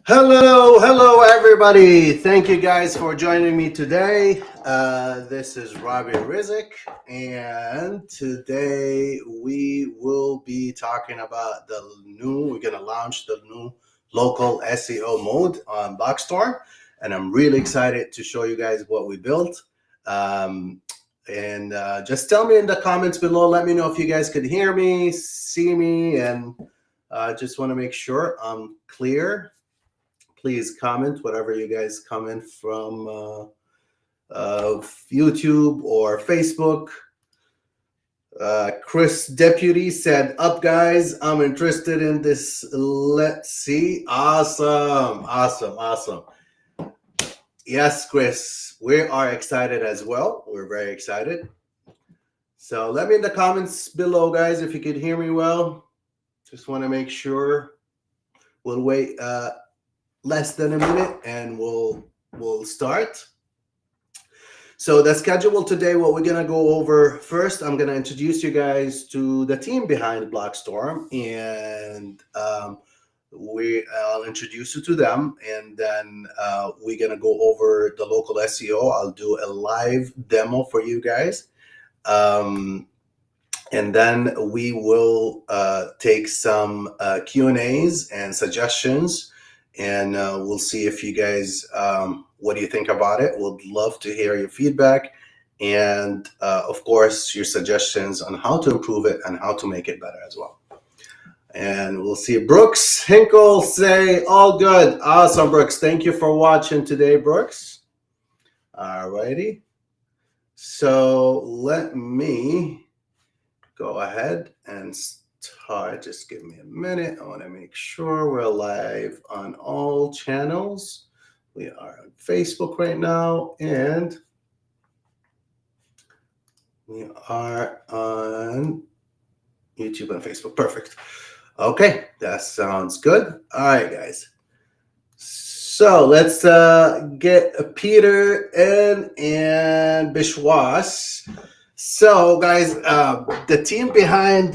Hello, everybody. Thank you guys for joining me today. This is Robbie Rizik, and today we will be talking about we're going to launch the new local SEO mode on Blogstorm, and I'm really excited to show you guys what we built. And just tell me in the comments below, let me know if you guys could hear me, see me, and just want to make sure I'm clear. Please comment whatever you guys comment from YouTube or Facebook. Chris Deputy said, "Up, guys. I'm interested in this. Let's see." Awesome. Yes, Chris, we are excited as well. We're very excited. So let me in the comments below, guys, if you could hear me well. Just want to make sure. We'll wait less than a minute and we'll start. So the schedule today, what we're going to go over first, I'm going to introduce you guys to the team behind Blogstorm, and I'll introduce you to them, and then we're going to go over the local SEO. I'll do a live demo for you guys, and then we will take some Q&As and suggestions. And we'll see if you guys, what do you think about it? We'd love to hear your feedback and, of course, your suggestions on how to improve it and how to make it better as well. And we'll see Brooks Hinkle say, all good. Awesome, Brooks. Thank you for watching today, Brooks. All righty. So let me go ahead and start. Just give me a minute. I want to make sure we're live on all channels. We are on Facebook right now, and we are on YouTube and Facebook. Perfect. Okay, that sounds good. All right, guys. So let's get Peter in and Bishwas. So, guys, the team behind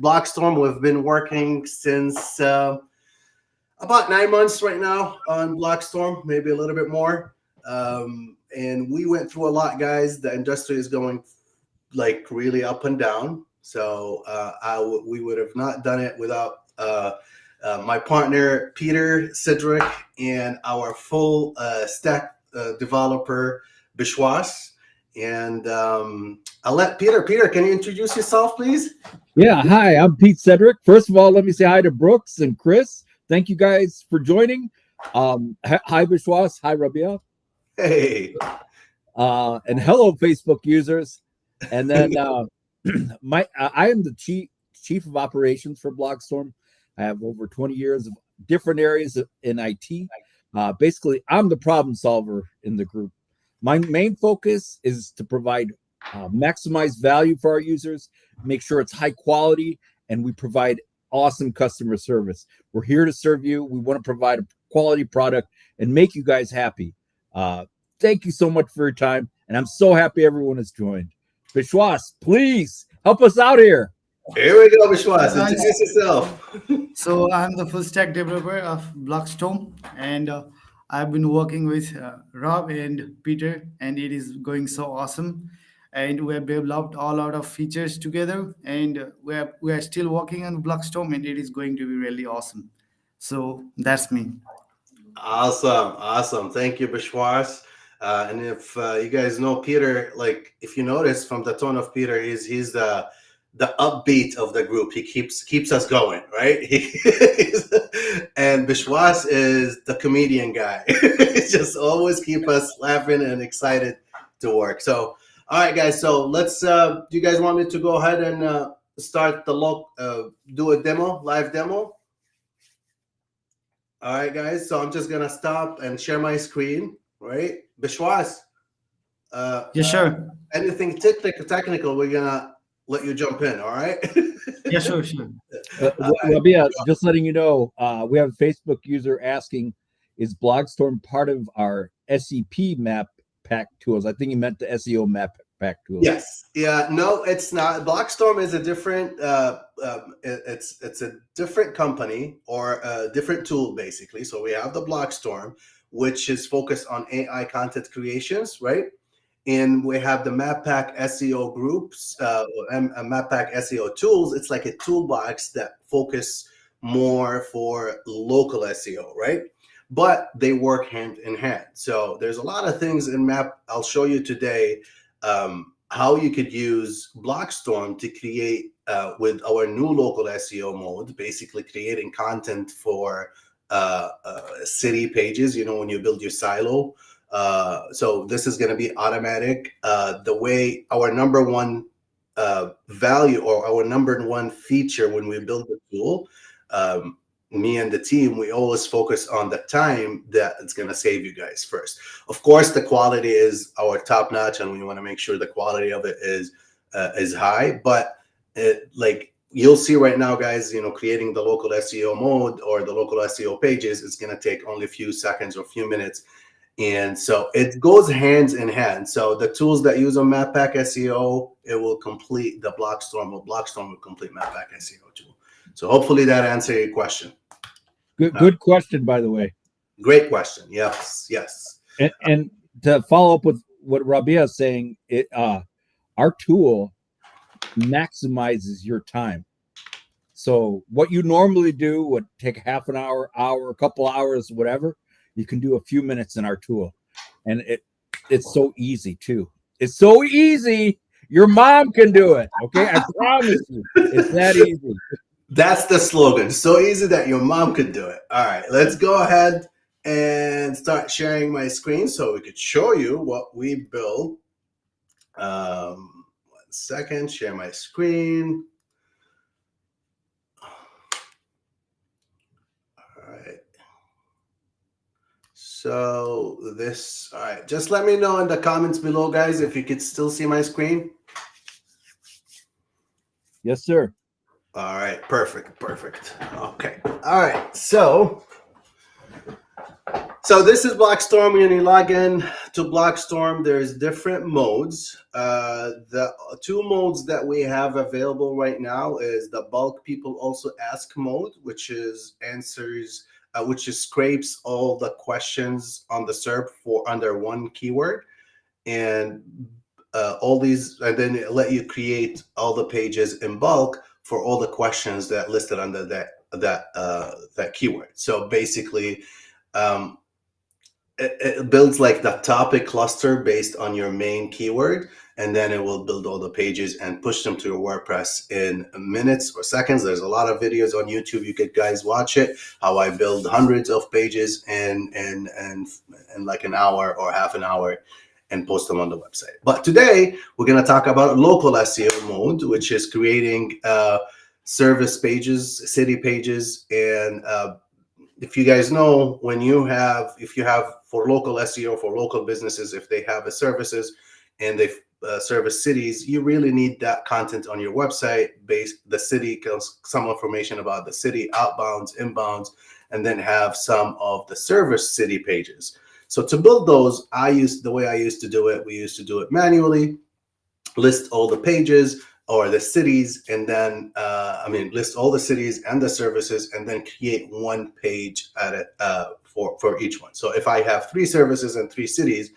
Blogstorm. We've been working since about 9 months right now on Blogstorm, maybe a little bit more. And we went through a lot, guys. The industry is going like really up and down. So we would have not done it without my partner Peter Cedric and our full stack developer Bishwas. And I'll let Peter, can you introduce yourself, please? Yeah, hi, I'm Pete Cedric. First of all, let me say hi to Brooks and Chris. Thank you guys for joining. Hi, Bishwas. Hi, Rabia. Hey. And hello, Facebook users. And then I am the chief of operations for Blogstorm. I have over 20 years of different areas in IT. Basically, I'm the problem solver in the group. My main focus is to provide maximize value for our users, make sure it's high quality, and we provide awesome customer service. We're here to serve you. We want to provide a quality product and make you guys happy. Thank you so much for your time, and I'm so happy everyone has joined. Bishwas, please help us out here. Here we go, Bishwas. Introduce yourself. So I'm the full stack developer of Blogstorm, and I've been working with Rob and Peter, and it is going so awesome. And we have developed a lot of features together, and we are still working on Blogstorm, and it is going to be really awesome. So that's me. Awesome. Thank you, Bishwas. And if you guys know Peter, like if you notice from the tone of Peter, he's the upbeat of the group. He keeps us going, right? And Bishwas is the comedian guy. He just always keep us laughing and excited to work. So, all right, guys. So let's. Do you guys want me to go ahead and start do a demo, live demo? All right, guys. So I'm just gonna stop and share my screen, right? Bishwas. Yeah, sure. Anything technical, we're gonna let you jump in, all right? Yeah, sure. Rabia, just letting you know, we have a Facebook user asking, is Blogstorm part of our SEP map pack tools? I think he meant the SEO map pack tool. Yes. Yeah. No, it's not. Blogstorm is a different. It's a different company or a different tool, basically. So we have the Blogstorm, which is focused on AI content creations, right? And we have the MapPack SEO groups, and MapPack SEO tools. It's like a toolbox that focus more for local SEO, right? But they work hand in hand. So there's a lot of things in Map. I'll show you today how you could use Blogstorm to create with our new local SEO mode, basically creating content for city pages. You know, when you build your silo. So this is going to be automatic. The way our number one value or our number one feature when we build the tool, me and the team, we always focus on the time that it's going to save you guys first. Of course, the quality is our top notch, and we want to make sure the quality of it is high. But like you'll see right now, guys, you know, creating the local SEO mode or the local SEO pages is going to take only a few seconds or a few minutes. And so it goes hands in hand. So the tools that use a MapPack SEO, it will complete the Blogstorm, or Blogstorm will complete MapPack SEO tool. So hopefully that answered your question. Good question, by the way. Great question. Yes, yes. And to follow up with what Rabia is saying, our tool maximizes your time. So what you normally do would take half an hour, a couple hours, whatever. You can do a few minutes in our tool, and it's so easy too. It's so easy. Your mom can do it. Okay, I promise you, it's that easy. That's the slogan. So easy that your mom could do it. All right, let's go ahead and start sharing my screen so we could show you what we built. 1 second, share my screen. All right. So this, all right, just let me know in the comments below, guys, if you could still see my screen. Yes, sir. All right, perfect. Okay. All right, so this is Blogstorm. When you log in to Blogstorm, there's different modes. The two modes that we have available right now is the bulk people also ask mode, which is scrapes all the questions on the SERP for under one keyword, and all these, and then it let you create all the pages in bulk for all the questions that listed under that keyword. So basically, it builds like the topic cluster based on your main keyword, and then it will build all the pages and push them to your WordPress in minutes or seconds. There's a lot of videos on YouTube. You could guys watch it, how I build hundreds of pages in like an hour or half an hour and post them on the website. But today we're going to talk about local SEO mode, which is creating service pages, city pages. And if you guys know, if you have for local SEO, for local businesses, if they have a services and they service cities, you really need that content on your website, the city, some information about the city, outbounds, inbounds, and then have some of the service city pages. So to build those, the way I used to do it, we used to do it manually, list all the pages or the cities, and then list all the cities and the services, and then create one page at it for each one. So if I have 3 services and 3 cities,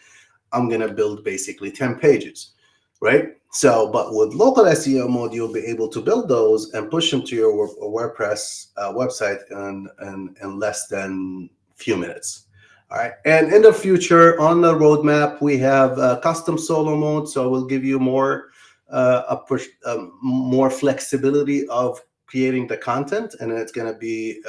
I'm gonna build basically 10 pages, right? So, but with local SEO mode, you'll be able to build those and push them to your WordPress website in less than a few minutes. All right, and in the future on the roadmap, we have custom solo mode, so we'll give you more more flexibility of creating the content, and it's going to be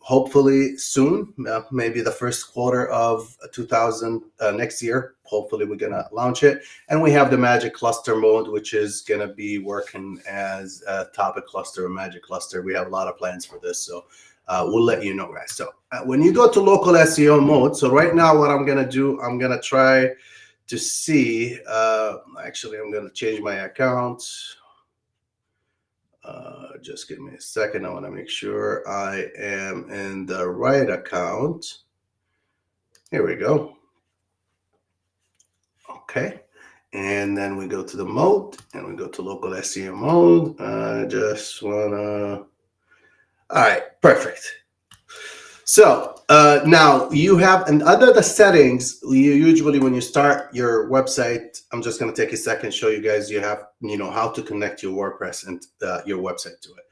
hopefully soon, maybe the first quarter of 2000 next year. Hopefully we're going to launch it. And we have the magic cluster mode, which is going to be working as a topic cluster, a magic cluster. We have a lot of plans for this, so we'll let you know, guys. So when you go to local SEO mode, so right now what I'm going to do, I'm going to try to see, actually, I'm going to change my account. Just give me a second. I want to make sure I am in the right account. Here we go. Okay. And then we go to the mode and we go to local SEO mode. I just wanna, all right, perfect. So now you have, and under the settings, you usually when you start your website, I'm just going to take a second, show you guys, you have, how to connect your WordPress and your website to it.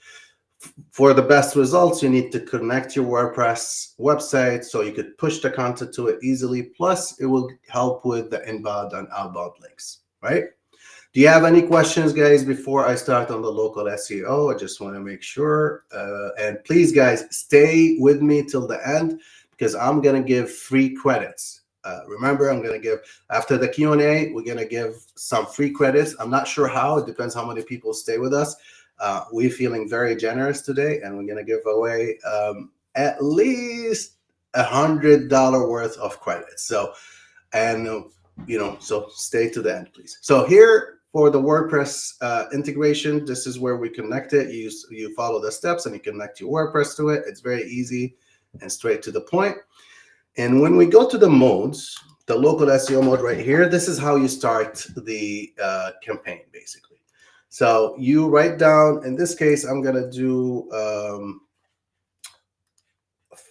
For the best results, you need to connect your WordPress website so you could push the content to it easily. Plus, it will help with the inbound and outbound links, right? Do you have any questions, guys, before I start on the local SEO? I just want to make sure. And please, guys, stay with me till the end because I'm going to give free credits. Remember, I'm going to give, after the Q&A, we're going to give some free credits. I'm not sure how. It depends how many people stay with us. We're feeling very generous today, and we're going to give away at least $100 worth of credits. So, and so stay to the end, please. So here for the WordPress integration, this is where we connect it. You follow the steps and you connect your WordPress to it. It's very easy and straight to the point. And when we go to the modes, the local SEO mode right here, this is how you start the campaign, basically. So you write down, in this case, I'm going to do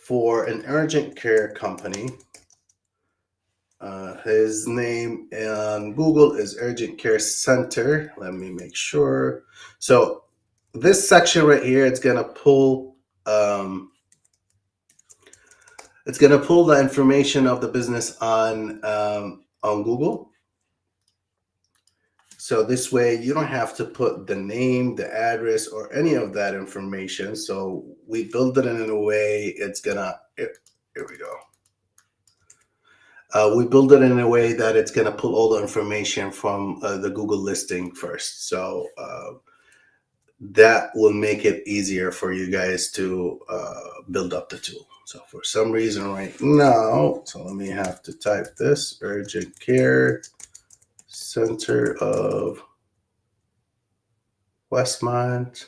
for an urgent care company. His name on Google is Urgent Care Center. Let me make sure. So this section right here, it's going to pull the information of the business on Google. So this way you don't have to put the name, the address, or any of that information. So we build it in a way it's gonna, here we go. We build it in a way that it's gonna pull all the information from the Google listing first. So that will make it easier for you guys to build up the tool. So for some reason right now, so let me have to type this, Urgent Care Center of Westmont.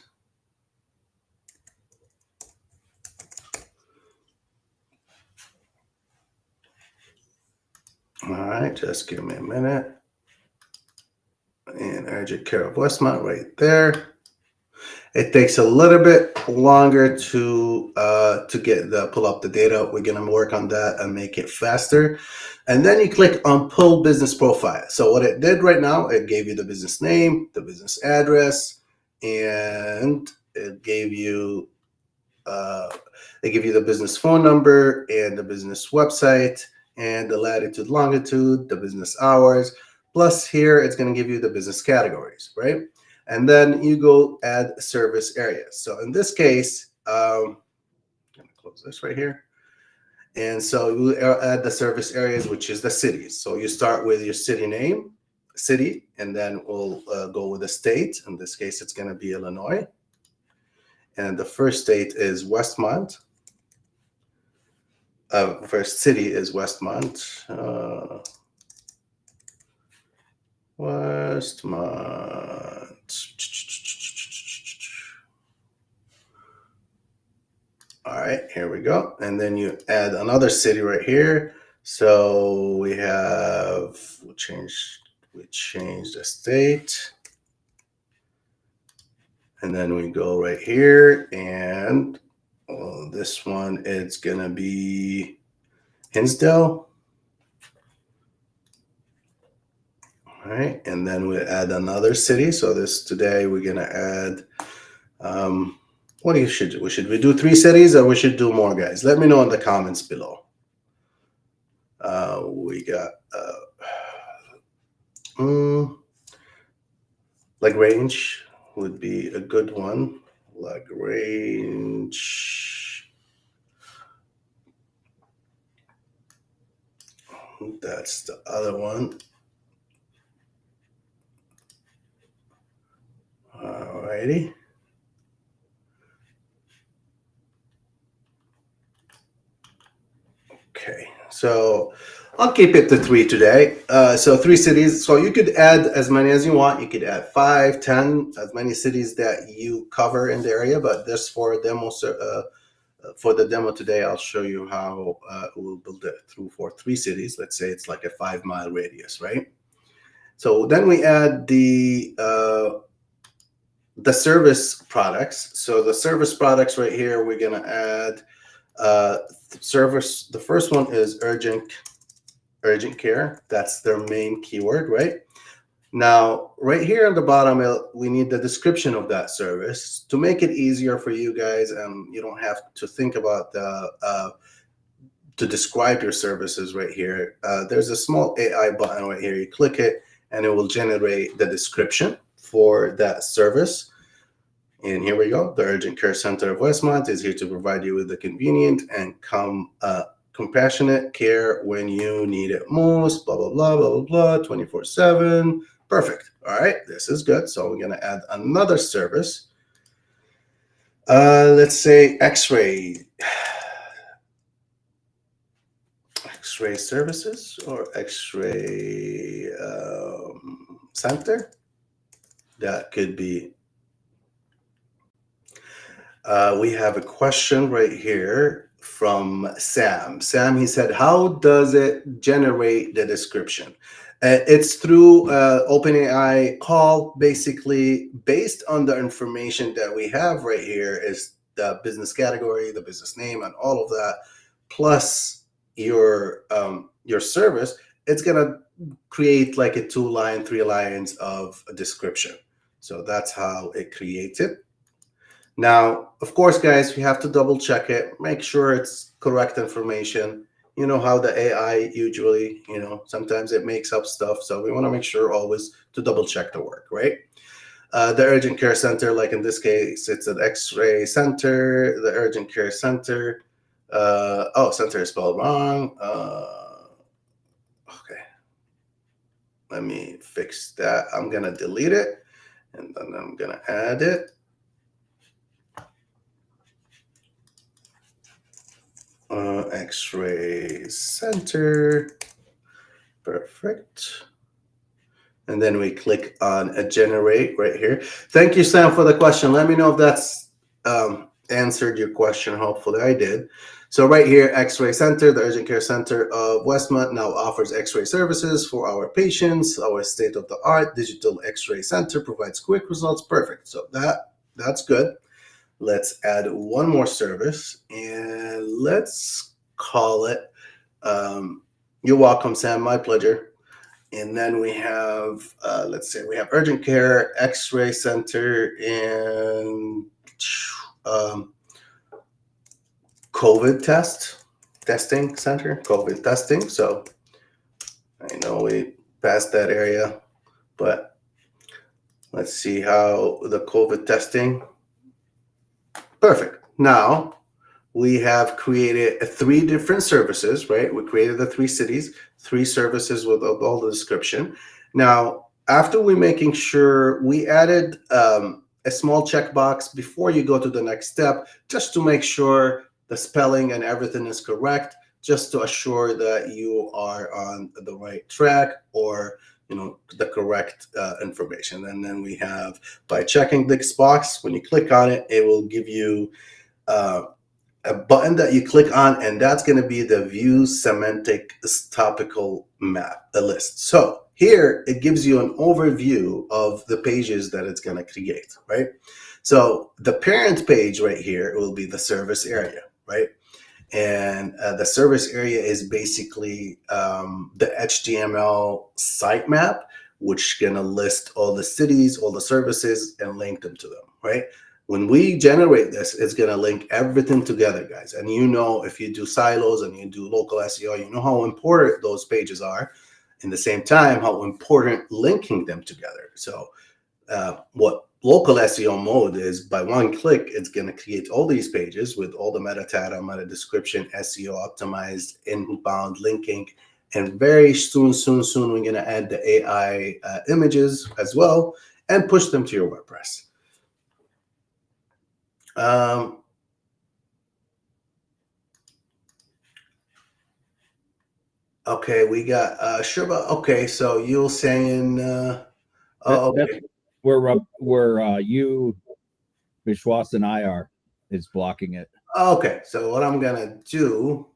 All right, just give me a minute. And Urgent Care of Westmont right there. It takes a little bit longer to pull up the data. We're gonna work on that and make it faster. And then you click on Pull Business Profile. So what it did right now, it gave you the business name, the business address, and it gave you the business phone number and the business website and the latitude, longitude, the business hours. Plus here, it's going to give you the business categories, right? And then you go add service areas. So in this case, I'm going to close this right here. And so you add the service areas, which is the cities. So you start with your city name, city, and then we'll go with the state. In this case, it's going to be Illinois. And the first state is Westmont. First city is Westmont. Westmont. All right, here we go. And then you add another city right here. So we change the state. And then we go right here, and this one, it's gonna be Hinsdale. All right, and then we add another city. So today we're gonna add, what do you should we do 3 cities or we should do more, guys? Let me know in the comments below. We got Lagrange would be a good one. Lagrange. That's the other one. Alrighty. Okay, so I'll keep it to 3 today. So 3 cities. So you could add as many as you want. You could add 5, 10, as many cities that you cover in the area. But this for a demo, for the demo today, I'll show you how we'll build it through for 3 cities. Let's say it's like a 5-mile radius, right? So then we add the service products. So the service products right here, we're gonna add service. The first one is urgent care. That's their main keyword, right? Now, right here at the bottom, we need the description of that service to make it easier for you guys, and you don't have to think about to describe your services right here. There's a small AI button right here. You click it, and it will generate the description for that service. And here we go. The Urgent Care Center of Westmont is here to provide you with the convenient and compassionate care when you need it most, blah, blah, blah, blah, blah, blah, 24/7. Perfect. All right, this is good. So we're going to add another service. Let's say X-ray services or X-ray center. That could be. We have a question right here from Sam. Sam, he said, how does it generate the description? It's through OpenAI call, basically based on the information that we have right here is the business category, the business name, and all of that, plus your service. It's gonna create like a 2-line, 3 lines of a description. So that's how it creates it. Now, of course, guys, we have to double check it, make sure it's correct information. You know how the AI usually, sometimes it makes up stuff. So we want to make sure always to double check the work, right? The urgent care center, like in this case, it's an X-ray center, the urgent care center. Center is spelled wrong. Okay. Let me fix that. I'm going to delete it, and then I'm going to add it. X-ray center. Perfect. And then we click on a generate right here. Thank you, Sam, for the question. Let me know if that's answered your question. Hopefully I did. So right here, X-ray center, the urgent care center of Westmont now offers X-ray services for our patients. Our state-of-the-art digital X-ray center provides quick results. Perfect. So that's good. Let's add one more service, and let's call it, you're welcome, Sam, my pleasure. And then we have, let's say we have urgent care, X-ray center, and COVID testing center, COVID testing. So I know we passed that area, but let's see how the COVID testing. Perfect. Now we have created 3 different services, right? We created the 3 cities, 3 services with all the description. Now, after we're making sure, we added a small checkbox before you go to the next step, just to make sure the spelling and everything is correct, just to assure that you are on the right track, or the correct information. And then we have, by checking this box, when you click on it, it will give you a button that you click on, and that's going to be the view semantic topical map, the list. So here it gives you an overview of the pages that it's going to create, right? So the parent page right here will be the service area, right? And the service area is basically the HTML sitemap, which is going to list all the cities, all the services, and link them to them, right? When we generate this, it's going to link everything together, guys. And if you do silos and you do local SEO, you know how important those pages are. In the same time, how important linking them together. So what Local SEO Mode is, by one click, it's going to create all these pages with all the metadata, meta description, SEO optimized, inbound linking, and very soon, we're going to add the AI images as well and push them to your WordPress. Okay, we got Sherba. Okay, so you're saying, okay, where you, Vishwas, and I are is blocking it. Okay, so what I'm gonna do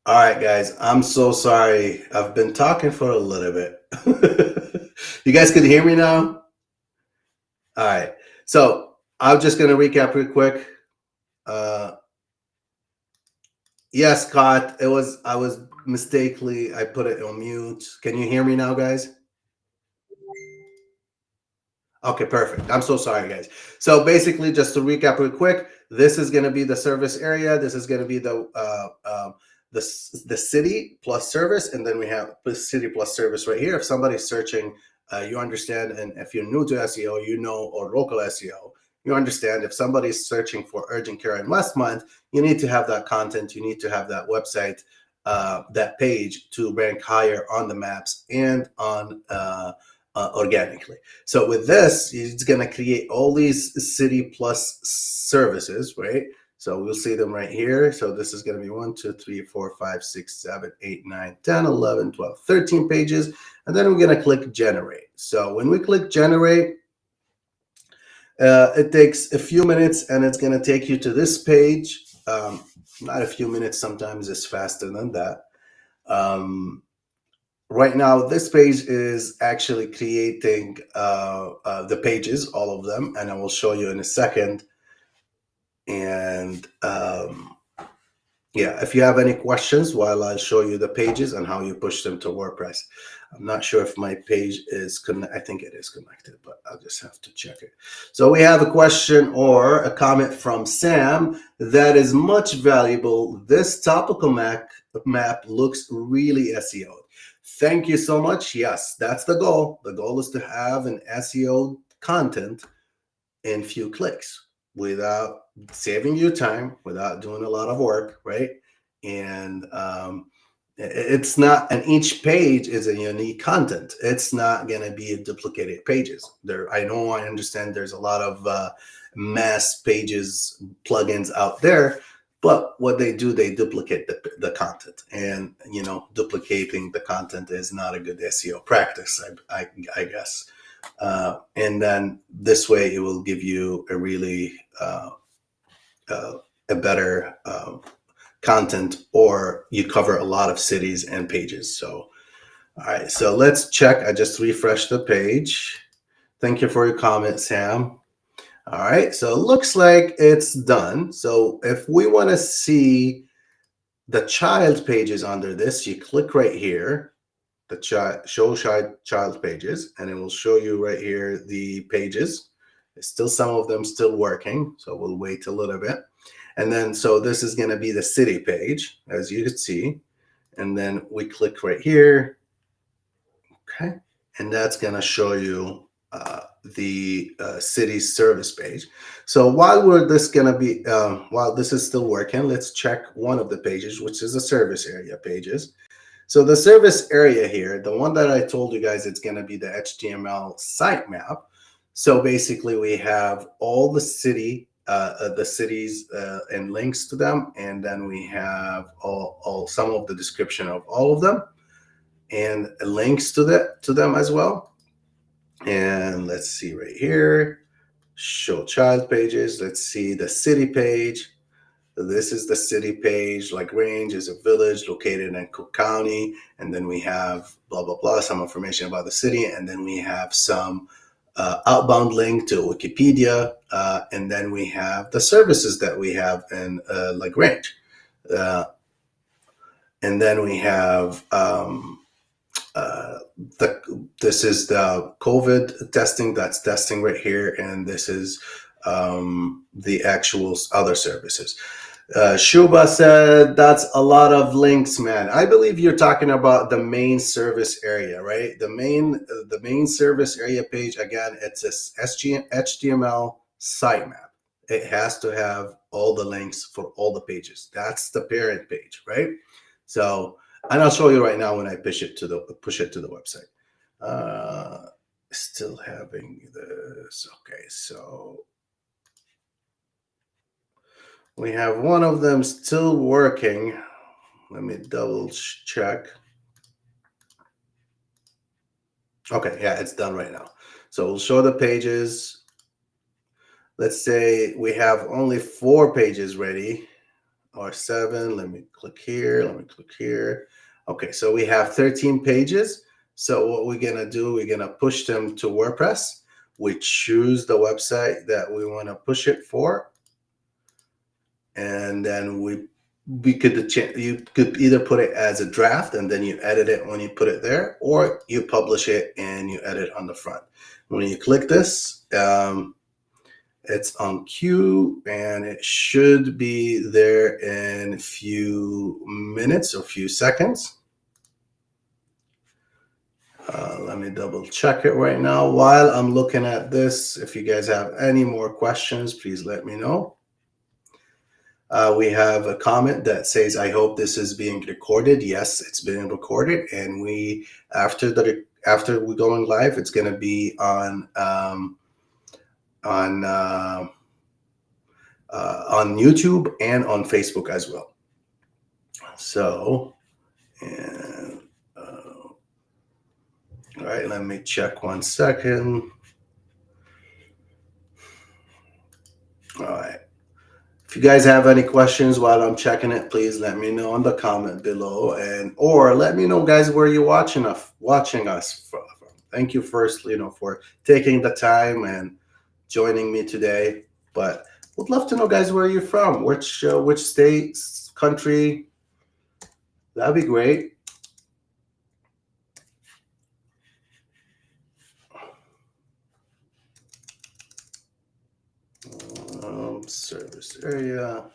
All right, guys. I'm so sorry. I've been talking for a little bit. You guys can hear me now? All right. So I'm just going to recap real quick. Yes, Scott, I was mistakenly, I put it on mute. Can you hear me now, guys? Okay, perfect. I'm so sorry, guys. So basically, just to recap real quick, this is going to be the service area. This is going to be the city plus service, and then we have the city plus service right here. If somebody's searching, you understand, and if you're new to SEO, you know, or local SEO, you understand. If somebody's searching for urgent care in Westmont, you need to have that content. You need to have that website, that page to rank higher on the maps and on organically. So with this, it's going to create all these city plus services, right? So we'll see them right here. So this is going to be 1, 2, 3, 4, 5, 6, 7, 8, 9, 10, 11, 12, 13 pages. And then we're going to click generate. So when we click generate, it takes a few minutes and it's going to take you to this page. Not a few minutes, sometimes it's faster than that. Right now, this page is actually creating the pages, all of them, and I will show you in a second. And yeah, if you have any questions while I show you the pages and how you push them to WordPress. I'm not sure if my page is connected. I think it is connected, but I'll just have to check it. So we have a question or a comment from Sam that is much valuable. This topical map looks really SEO. Thank you so much. Yes, that's the goal. The goal is to have an SEO content in few clicks without saving you time, without doing a lot of work, right? And it's not, and each page is a unique content. It's not going to be duplicated pages. I know, I understand there's a lot of mass pages plugins out there, but what they do, they duplicate the content, and duplicating the content is not a good SEO practice, I guess. And then this way, it will give you a really a better content, or you cover a lot of cities and pages. So, all right, so let's check. I just refreshed the page. Thank you for your comment, Sam. All right, so it looks like it's done. So if we want to see the child pages under this, you click right here, the show child pages, and it will show you right here the pages. There's still some of them still working, so we'll wait a little bit. And then, so this is going to be the city page, as you can see. And then we click right here. Okay. And that's going to show you the city service page. So while while this is still working, let's check one of the pages, which is the service area pages. So the service area here, the one that I told you guys, it's going to be the HTML sitemap. So basically, we have all the cities and links to them, and then we have all some of the description of all of them, and links to them as well. And let's see right here, show child pages. Let's see the city page. This is the city page. LaGrange is a village located in Cook County. And then we have blah, blah, blah, some information about the city. And then we have some outbound link to Wikipedia. And then we have the services that we have in LaGrange. And then we have this is the COVID testing. That's testing right here. And this is the actual other services. Shuba said, that's a lot of links, man. I believe you're talking about the main service area, right? The main service area page, again, it's a HTML sitemap. It has to have all the links for all the pages. That's the parent page, right? So, and I'll show you right now when I push it to the website. Still having this. Okay, so we have one of them still working. Let me double check. Okay, yeah, it's done right now. So we'll show the pages. Let's say we have only 4 pages ready. or 7. Let me click here. Okay, so we have 13 pages. So what we're going to do, we're going to push them to WordPress. We choose the website that we want to push it for. And then you could either put it as a draft and then you edit it when you put it there, or you publish it and you edit on the front. When you click this, it's on queue and it should be there in a few minutes or few seconds. Let me double check it right now. While I'm looking at this, if you guys have any more questions, please let me know. We have a comment that says, I hope this is being recorded. Yes, it's being recorded. And after we're going live, it's going to be on YouTube and on Facebook as well. So, all right, let me check 1 second. All right. If you guys have any questions while I'm checking it, please let me know in the comment below, or let me know, guys, where you're watching us from. Thank you first, for taking the time and joining me today. But would love to know, guys, where you're from, which state, country. That'd be great. Service area.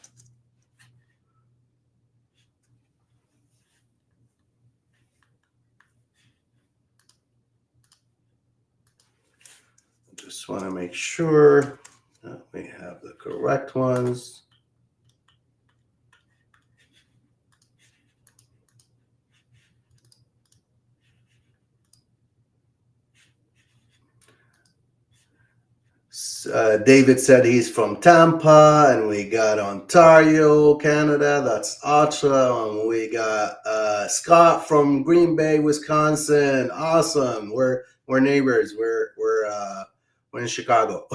Just want to make sure that we have the correct ones. David said he's from Tampa, and we got Ontario, Canada. That's awesome. We got Scott from Green Bay, Wisconsin. Awesome. We're neighbors. We're in Chicago.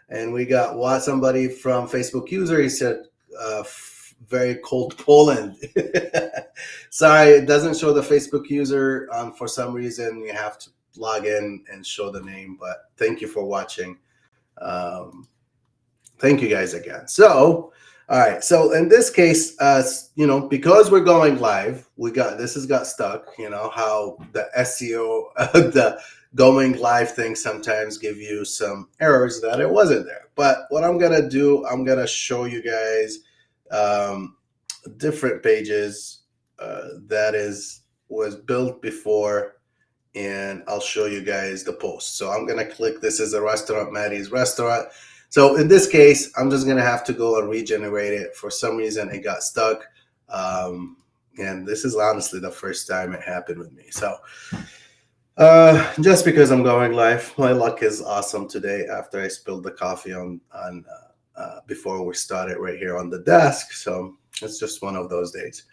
And we got somebody from Facebook user. He said very cold Poland. Sorry, it doesn't show the Facebook user. For some reason, you have to log in and show the name. But thank you for watching. Thank you guys again. So, all right. So in this case, because we're going live, this has got stuck. How the SEO, the going live thing sometimes give you some errors that it wasn't there. But what I'm gonna do, I'm gonna show you guys different pages was built before. And I'll show you guys the post. So I'm gonna click, this is a restaurant, Maddie's restaurant. So in this case, I'm just gonna have to go and regenerate it. For some reason, it got stuck. And this is honestly the first time it happened with me. So just because I'm going live, my luck is awesome today after I spilled the coffee on before we started right here on the desk. So it's just one of those days.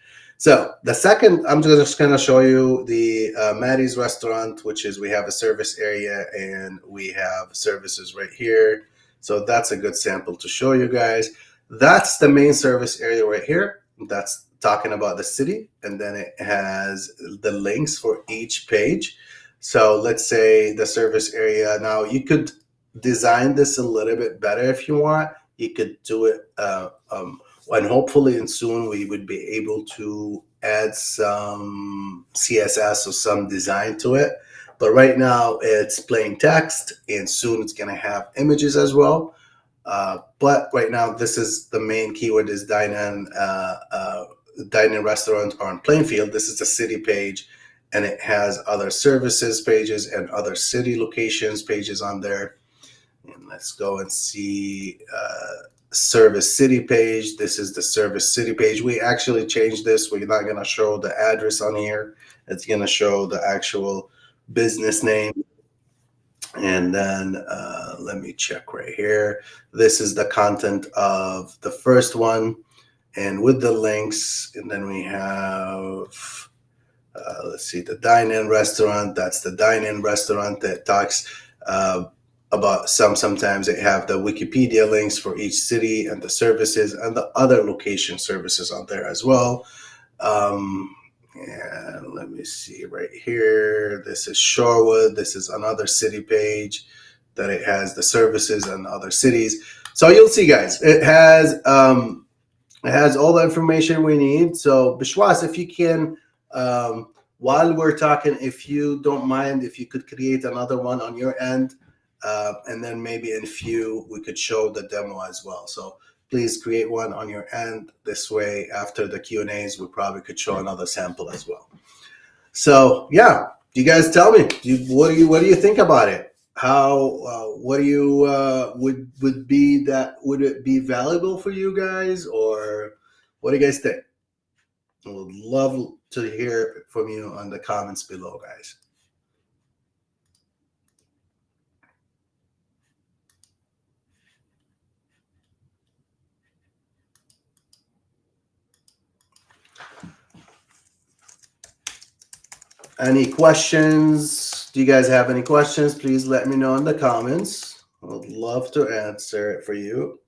So the second, I'm just going to show you the Maddie's restaurant, which is we have a service area and we have services right here. So that's a good sample to show you guys. That's the main service area right here. That's talking about the city. And then it has the links for each page. So let's say the service area. Now you could design this a little bit better if you want. You could do it and hopefully and soon we would be able to add some CSS or some design to it. But right now it's plain text, and soon it's going to have images as well. But right now this is the main keyword is dine-in restaurant on Plainfield. This is the city page, and it has other services pages and other city locations pages on there. And let's go and see service city page. This is the service city page. We actually changed this. We're not going to show the address on here. It's going to show the actual business name. And then let me check right here. This is the content of the first one, and with the links. And then we have let's see, the dine-in restaurant. That's the dine-in restaurant that talks about sometimes they have the Wikipedia links for each city and the services and the other location services on there as well. And let me see right here. This is Shorewood. This is another city page that it has the services and other cities. So you'll see, guys, it has all the information we need. So Bishwas, if you can, while we're talking, if you don't mind, if you could create another one on your end, and then maybe in few we could show the demo as well. So please create one on your end. This way, after the Q&As, we probably could show another sample as well. So yeah, you guys tell me, what do you think about it? How what do you would it be valuable for you guys, or what do you guys think? I would love to hear from you on the comments below, guys. Any questions? Do you guys have any questions? Please let me know in the comments. I would love to answer it for you.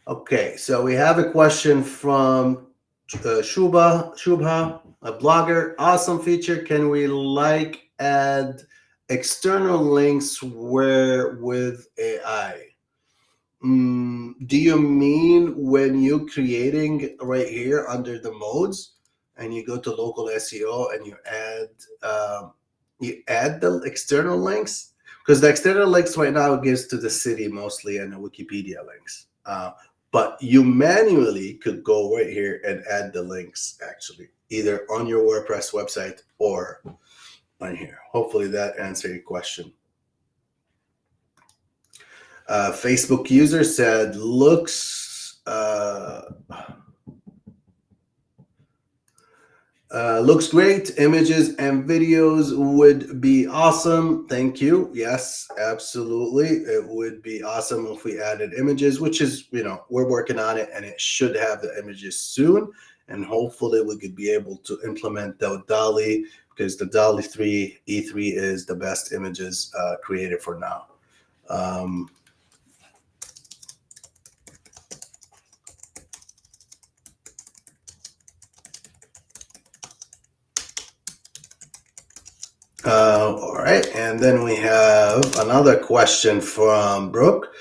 Okay, so we have a question from Shubha, a blogger. Awesome feature. Can we add external links with AI? Do you mean when you're creating right here under the modes and you go to local SEO and you add the external links? Because the external links right now gives to the city mostly and the Wikipedia links. But you manually could go right here and add the links actually, either on your WordPress website or on here. Hopefully that answered your question. Facebook user said, looks great. Images and videos would be awesome. Thank you. Yes, absolutely. It would be awesome if we added images, which is, we're working on it, and it should have the images soon. And hopefully we could be able to implement the DALL-E, because the DALL-E 3 E3 is the best images created for now. All right, and then we have another question from Brooke.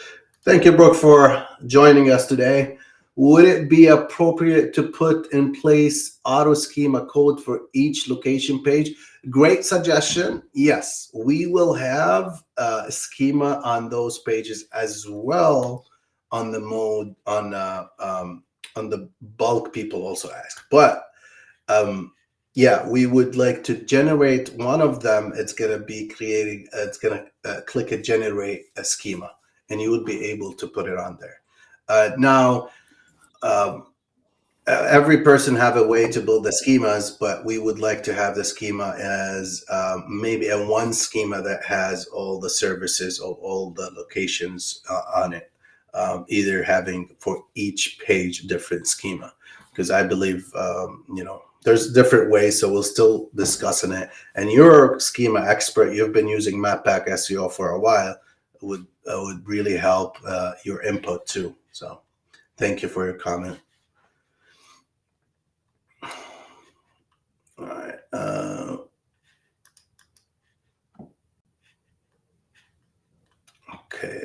Thank you, Brooke, for joining us today. Would it be appropriate to put in place auto schema code for each location page? Great suggestion. Yes, we will have a schema on those pages as well on the mode on the bulk people also ask, but yeah, we would like to generate one of them. It's going to be creating, it's going to click a generate a schema, and you would be able to put it on there. Now, every person have a way to build the schemas, but we would like to have the schema as maybe a one schema that has all the services or all the locations on it, either having for each page different schema, because I believe, there's different ways, so we'll still discussing it. And you're a schema expert. You've been using Mappack SEO for a while. It would really help your input too. So thank you for your comment. All right. Okay.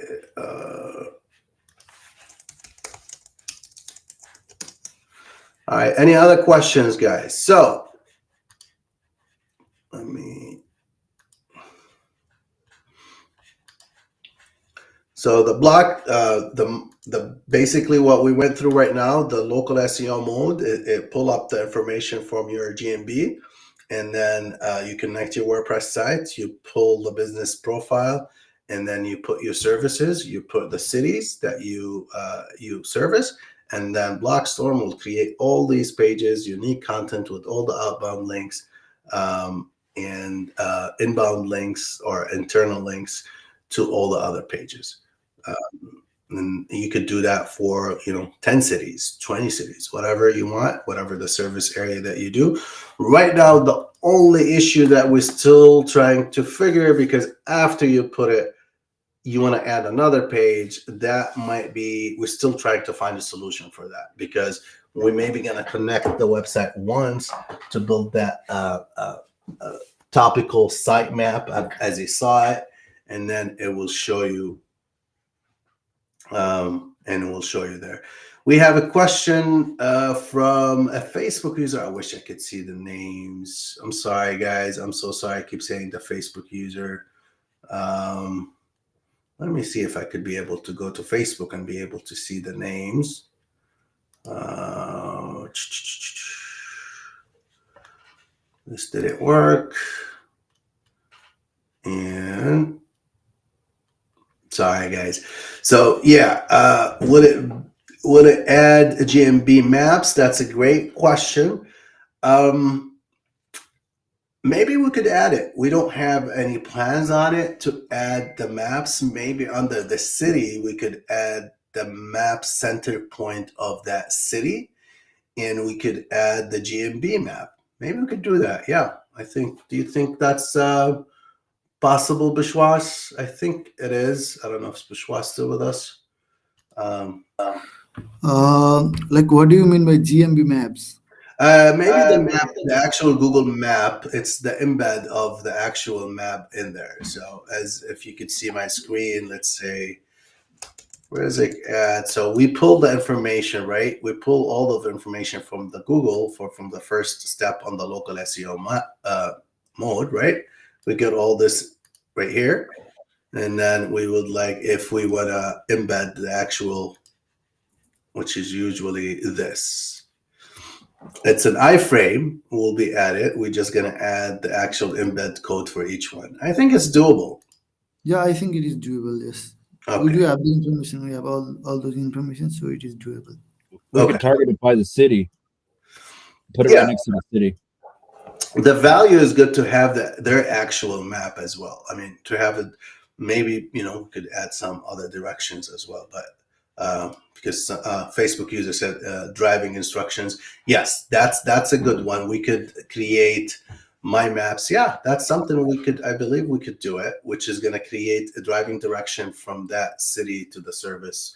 All right. Any other questions, guys? So let me. So the block, the basically what we went through right now, the local SEO mode, it pull up the information from your GMB, and then you connect your WordPress site, you pull the business profile, and then you put your services, you put the cities that you service, and then Blogstorm will create all these pages, unique content with all the outbound links and inbound links or internal links to all the other pages. And you could do that for, 10 cities, 20 cities, whatever you want, whatever the service area that you do. Right now, the only issue that we're still trying to figure, because after you put it, you want to add another page, that might be, we're still trying to find a solution for that, because we may be going to connect the website once to build that topical sitemap as you saw it, and then it will show you there. We have a question from a Facebook user. I wish I could see the names. I'm sorry, guys. I'm so sorry. I keep saying the Facebook user. Let me see if I could be able to go to Facebook and be able to see the names. This didn't work. And sorry, guys. So yeah, would it add GMB maps? That's a great question. Maybe we could add it. We don't have any plans on it to add the maps. Maybe under the city, we could add the map center point of that city, and we could add the GMB map. Maybe we could do that. Yeah, do you think that's possible, Bishwas? I think it is. I don't know if Bishwas is still with us. Like, what do you mean by GMB maps? Maybe the map, the actual Google map, it's the embed of the actual map in there. So as if you could see my screen, let's say, where is it at? So we pull the information, right? We pull all of the information from the Google from the first step on the local SEO mode, right? We get all this right here. And then we would if we want to embed the actual, which is usually this. It's an iframe will be added. We're just going to add the actual embed code for each one. I think it's doable. Yeah, I think it is doable. Yes, Okay. we do have the information. We have all those information, so it is doable. We could target it by the city. Put it right next to the city. The value is good to have their actual map as well. I mean, to have it, maybe we could add some other directions as well, but because Facebook user said driving instructions. Yes, that's a good one. We could create my maps. Yeah, that's something I believe we could do it, which is going to create a driving direction from that city to the service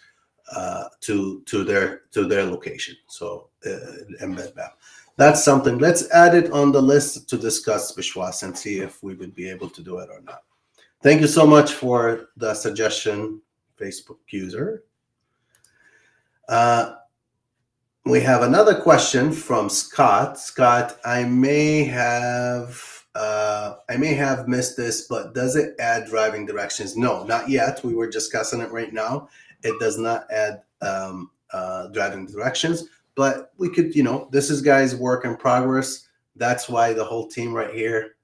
to their location. So embed map. That's something. Let's add it on the list to discuss, Bishwas, and see if we would be able to do it or not. Thank you so much for the suggestion, Facebook user. We have another question from Scott. Scott, I may have missed this, but does it add driving directions? No, not yet. We were discussing it right now. It does not add driving directions, but we could, this is guys' work in progress. That's why the whole team right here.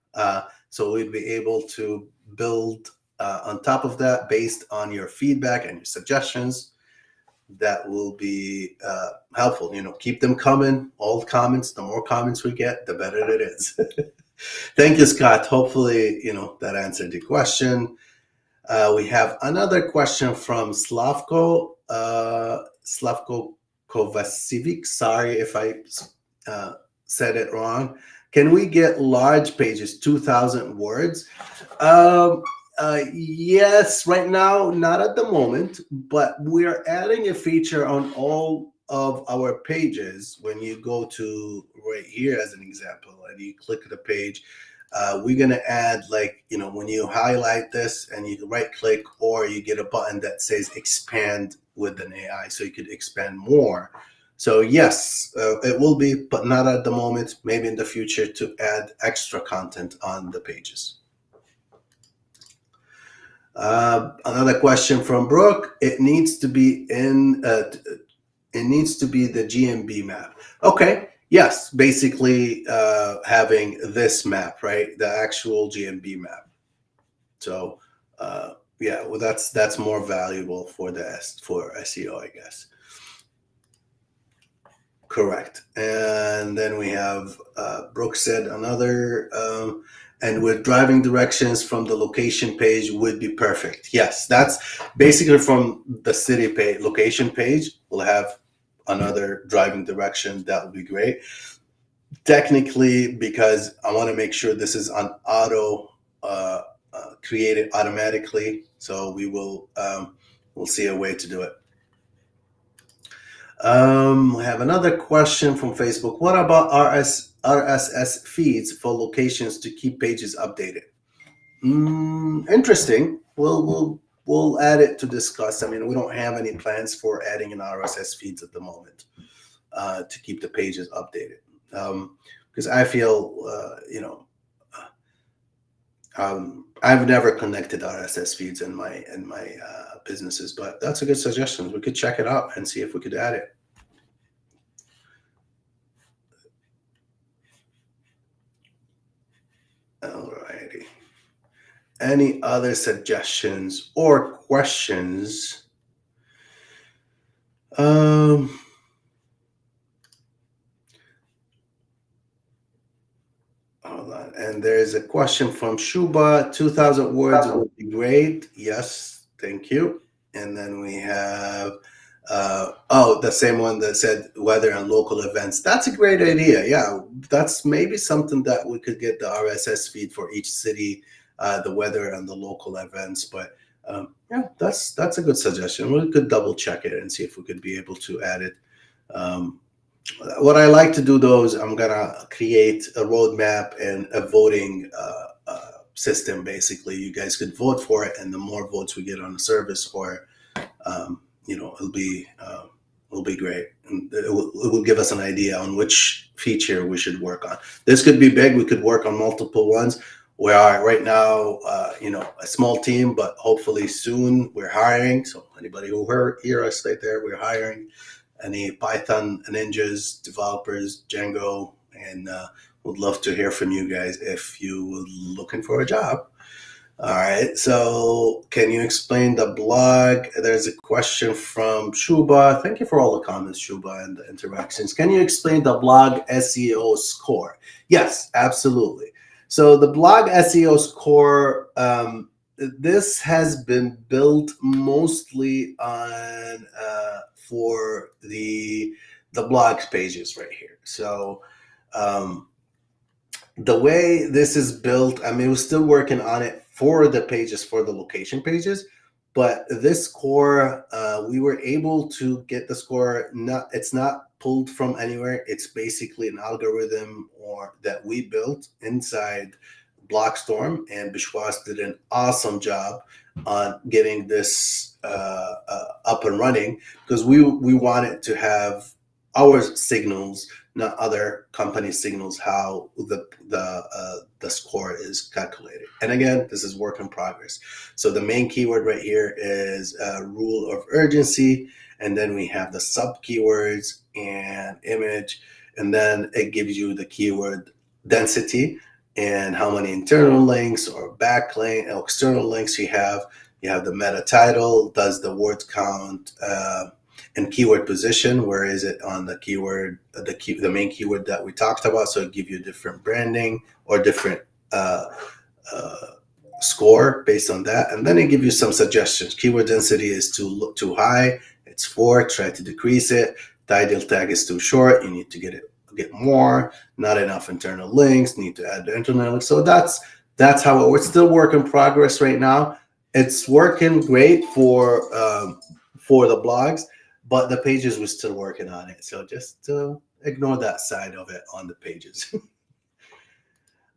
So we'd be able to build on top of that based on your feedback and your suggestions. That will be helpful. Keep them coming. All the comments, the more comments we get, the better it is. Thank you, Scott. Hopefully, that answered the question. We have another question from Slavko Kovacevic. Sorry if I said it wrong. Can we get large pages, 2,000 words? Yes, right now, not at the moment, but we're adding a feature on all of our pages. When you go to right here as an example, and you click the page, we're going to add when you highlight this and you right click, or you get a button that says expand with an AI, so you could expand more. So yes, it will be, but not at the moment, maybe in the future to add extra content on the pages. Another question from Brooke. It needs to be the GMB map. Okay. Yes. Basically, having this map, right? The actual GMB map. So, yeah. Well, that's more valuable for SEO, I guess. Correct. And then we have Brooke said another. and with driving directions from the location page would be perfect. Yes, that's basically from the city page, location page. We'll have another driving direction. That would be great. Technically, because I want to make sure this is on auto created automatically, so we'll see a way to do it. We have another question from Facebook. What about RSS feeds for locations to keep pages updated? Interesting. We'll add it to discuss. I mean, we don't have any plans for adding an RSS feeds at the moment to keep the pages updated. Because I feel, I've never connected RSS feeds in my businesses, but that's a good suggestion. We could check it out and see if we could add it. Alrighty. Any other suggestions or questions? Hold on. And there's a question from Shuba. 2,000 words would be great. Yes, thank you. And then we have the same one that said weather and local events. That's a great idea. Yeah, that's maybe something that we could get the RSS feed for each city, the weather and the local events. But yeah, that's a good suggestion. We could double check it and see if we could be able to add it. What I like to do though is I'm gonna create a roadmap and a voting system. Basically, you guys could vote for it, and the more votes we get on the service, or it'll be great. And it will give us an idea on which feature we should work on. This could be big. We could work on multiple ones. We are right now, a small team, but hopefully soon we're hiring. So anybody who hear us right there, we're hiring any Python ninjas, developers, Django, and would love to hear from you guys if you were looking for a job. All right, so can you explain the blog? There's a question from Shuba. Thank you for all the comments, Shuba, and the interactions. Can you explain the blog SEO score? Yes, absolutely. So the blog SEO score, this has been built mostly on for the blog pages right here. So the way this is built, I mean, we're still working on it for the pages, for the location pages, but this score, we were able to get the score. It's not pulled from anywhere. It's basically an algorithm that we built inside Blogstorm, and Bishwas did an awesome job on getting this up and running, because we wanted to have our signals, not other company signals, how the score is calculated. And again, this is work in progress. So the main keyword right here is rule of urgency, and then we have the sub keywords and image, and then it gives you the keyword density and how many internal links or backlink or external links you have. You have the meta title, does the word count, and keyword position, where is it on the keyword, the main keyword that we talked about. So it gives you different branding or different score based on that. And then it gives you some suggestions. Keyword density is too high, it's 4, try to decrease it. Title tag is too short, you need to get more. Not enough internal links, need to add the internal links. So that's how we're still work in progress right now. It's working great for the blogs, but the pages, we're still working on it. So just ignore that side of it on the pages.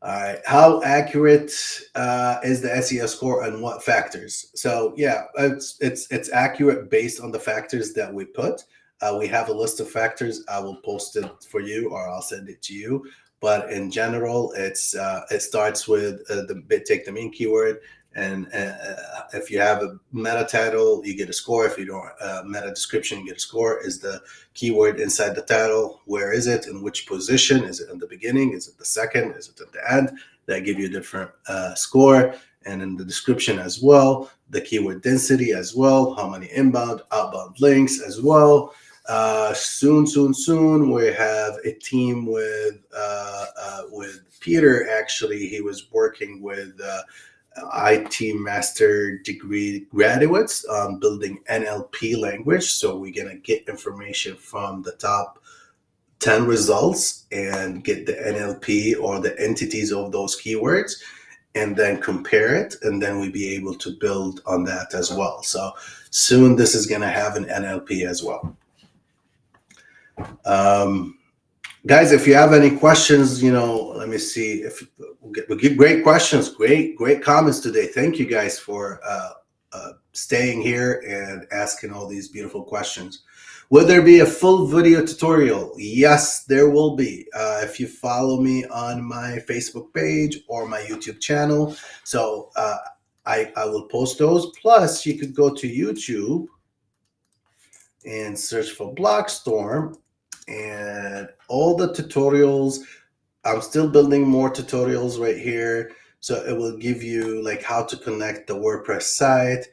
All right. How accurate is the SEO score and what factors? So yeah, it's accurate based on the factors that we put. We have a list of factors. I will post it for you, or I'll send it to you. But in general, it starts with take the main keyword, and if you have a meta title, you get a score. If you don't meta description, you get a score. Is the keyword inside the title? Where is it? In which position? Is it in the beginning? Is it the second? Is it at the end? That give you a different score. And in the description as well, the keyword density as well, how many inbound, outbound links as well. Soon, we have a team with Peter. Actually, he was working with IT master degree graduates on building NLP language. So we're gonna get information from the top 10 results and get the NLP or the entities of those keywords, and then compare it, and then we'll be able to build on that as well. So soon this is going to have an NLP as well. Guys, if you have any questions, let me see if we get great questions, great comments today. Thank you guys for staying here and asking all these beautiful questions. Will there be a full video tutorial? Yes, there will be. If you follow me on my Facebook page or my YouTube channel, so I will post those. Plus, you could go to YouTube and search for Blogstorm, and all the tutorials. I'm still building more tutorials right here, so it will give you like how to connect the WordPress site.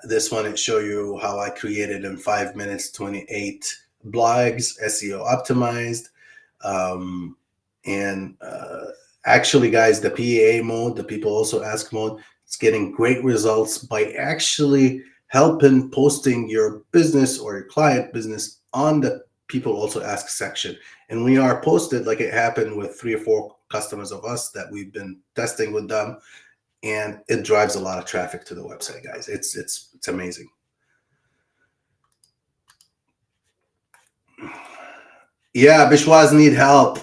This one, it show you how I created in 5 minutes 28 blogs, SEO optimized. And actually, guys, the PAA mode, the people also ask mode, it's getting great results by actually helping posting your business or your client business on the people also ask section. And we are posted, like it happened with 3 or 4 customers of us that we've been testing with them. And it drives a lot of traffic to the website, guys. It's amazing. Yeah, Bishwaz need help.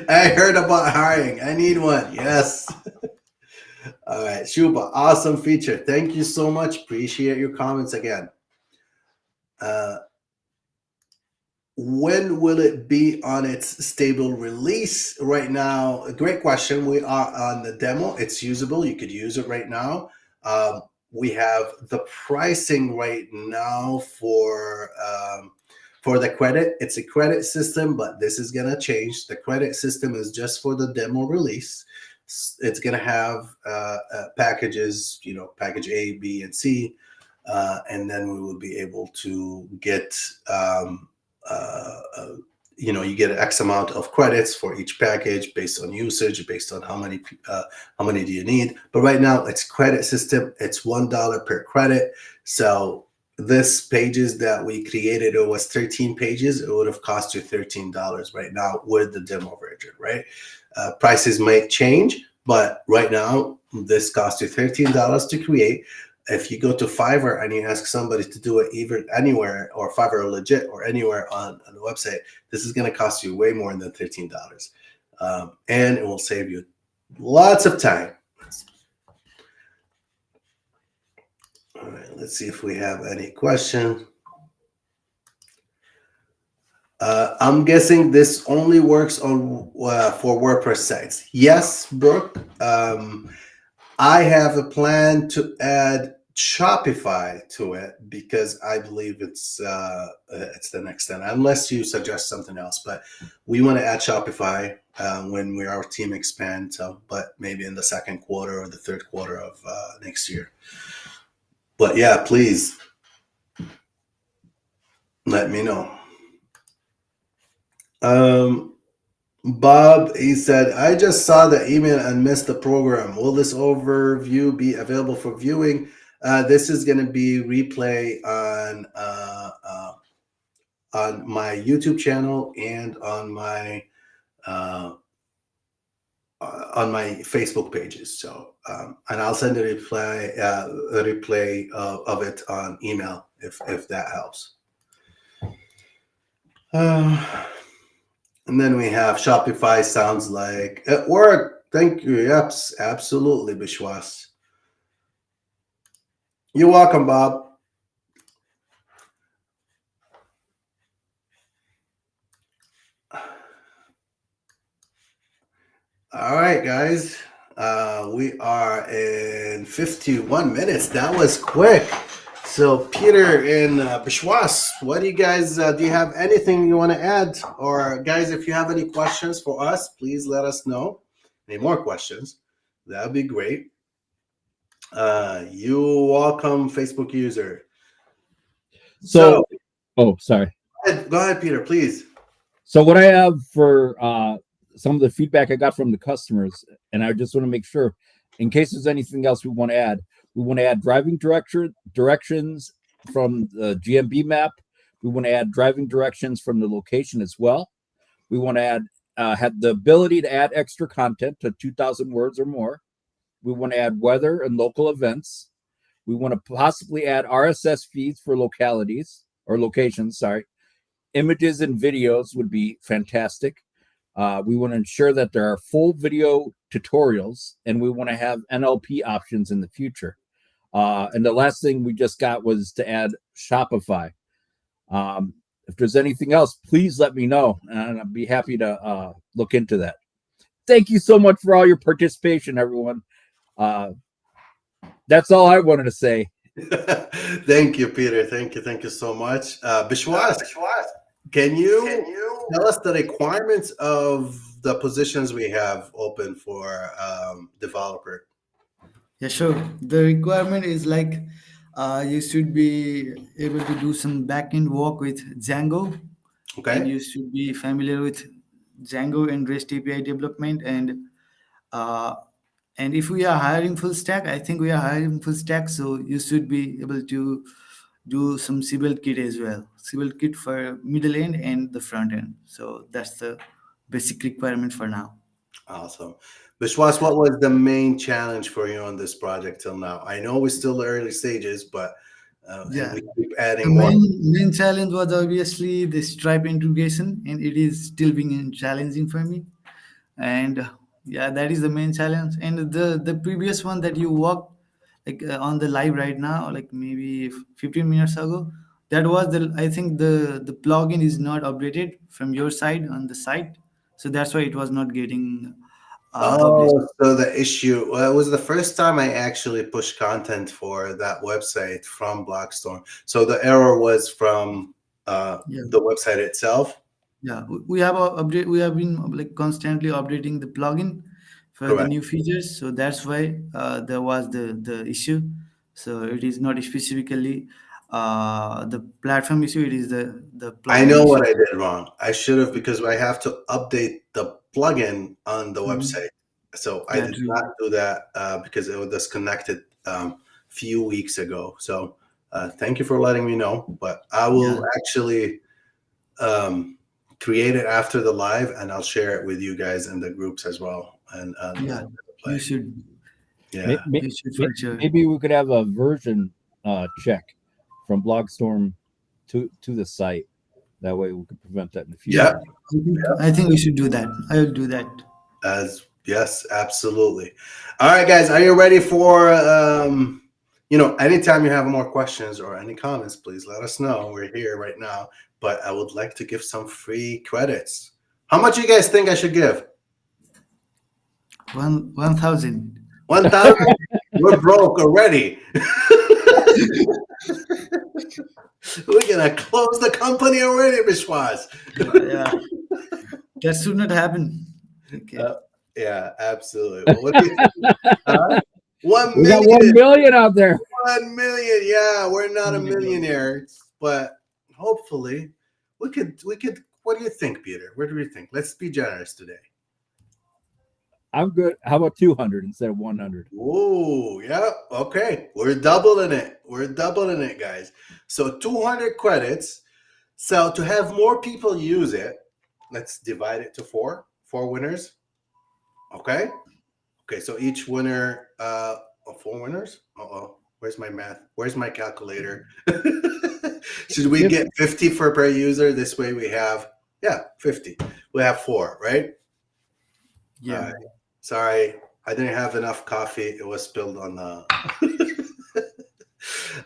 I heard about hiring. I need one. Yes. All right, Shuba, awesome feature. Thank you so much. Appreciate your comments again. When will it be on its stable release? Right now, a great question. We are on the demo. It's usable. You could use it right now. We have the pricing right now for the credit. It's a credit system, but this is going to change. The credit system is just for the demo release. It's going to have packages, package A, B, and C, and then we will be able to get you get X amount of credits for each package based on usage, based on how many do you need. But right now it's credit system. It's $1 per credit. So this pages that we created, it was 13 pages. It would have cost you $13 right now with the demo version, right? Prices might change, but right now this costs you $13 to create. If you go to Fiverr and you ask somebody to do it even anywhere, or Fiverr legit or anywhere on the website, this is going to cost you way more than $13. And it will save you lots of time. All right, let's see if we have any question. I'm guessing this only works on for WordPress sites. Yes, Brooke. I have a plan to add Shopify to it because I believe it's the next step, unless you suggest something else. But we want to add Shopify when our team expands. So, but maybe in the second quarter or the third quarter of next year. But yeah, please let me know. Bob, he said, I just saw the email and missed the program. Will this overview be available for viewing? This is going to be replay on my YouTube channel and on my Facebook pages. So, and I'll send a replay of it on email if that helps. And then we have Shopify sounds like it worked. Thank you. Yep, absolutely, Bishwas. You're welcome, Bob. All right, guys. We are in 51 minutes. That was quick. So Peter and Bishwas, what do you guys, do you have anything you want to add? Or guys, if you have any questions for us, please let us know. Any more questions? That would be great. You're welcome, Facebook user. So, oh, sorry. Go ahead, Peter, please. So what I have for some of the feedback I got from the customers, and I just want to make sure, in case there's anything else we want to add driving directions from the GMB map. We want to add driving directions from the location as well. We want to add have the ability to add extra content to 2,000 words or more. We want to add weather and local events. We want to possibly add RSS feeds for localities or locations. Sorry. Images and videos would be fantastic. We want to ensure that there are full video tutorials, and we want to have NLP options in the future. And the last thing we just got was to add Shopify. If there's anything else, please let me know, and I'd be happy to look into that. Thank you so much for all your participation, everyone. That's all I wanted to say. Thank you, Peter. Thank you so much. Bishwas, can you tell us the requirements of the positions we have open for developer? Yeah, sure. The requirement is like you should be able to do some backend work with Django, and Okay. you should be familiar with Django and REST API development. Uh, and if we are hiring full stack, I think we are hiring full stack, so you should be able to do some Civil Kit as well. Civil Kit for middle end and the front end. So that's the basic requirement for now. Awesome. Bishwas, what was the main challenge for you on this project till now? I know we're still early stages, but and Yeah. we keep The adding more. main challenge was obviously the Stripe integration, and it is still being challenging for me. And yeah, that is the main challenge. And the previous one that you worked like on the live right now, like maybe 15 minutes ago, that was the I think the plugin is not updated from your side on the site, so that's why it was not getting published. Oh, so the issue, well, it was the first time I actually pushed content for that website from Blogstorm. So the error was from Yeah. the website itself. Yeah, we have a update. We have been like constantly updating the plugin for the Correct. new features, so that's why there was the issue. So it is not specifically the platform issue; it is the I plugin know issue. what I did wrong. I should have, because I have to update the plugin on the Mhm. website. So I Yeah, did true. not do that because it was disconnected few weeks ago. So thank you for letting me know. But I Yeah, will actually create it after the live, and I'll share it with you guys in the groups as well. And yeah. play. You should, Yeah. you should for sure. Maybe we could have a version check from Blogstorm to the site. That way we could prevent that in the future. Yeah. I think we should do that. I will do that. Yes, absolutely. All right, guys, are you ready for anytime you have more questions or any comments, please let us know. We're here right now, but I would like to give some free credits. How much you guys think I should give? 1,000. 1,000? We're broke already. We're gonna close the company already, Bishwas. Yeah, that should not happen. Okay. Yeah, absolutely. Well, what do you think? 1 We got million. 1 million out there. 1 million. Yeah, we're not a millionaire, but hopefully we could. What do you think, Peter? What do you think? Let's be generous today. I'm good. How about 200 instead of 100? Oh, yeah. Okay. We're doubling it, guys. So 200 credits. So to have more people use it, let's divide it to four winners. Okay. Okay. So each winner, 4 winners. Where's my math? Where's my calculator? Should we get 50 per user? This way we have, 50. We have 4, right? Yeah. All right. Sorry, I didn't have enough coffee. It was spilled on the.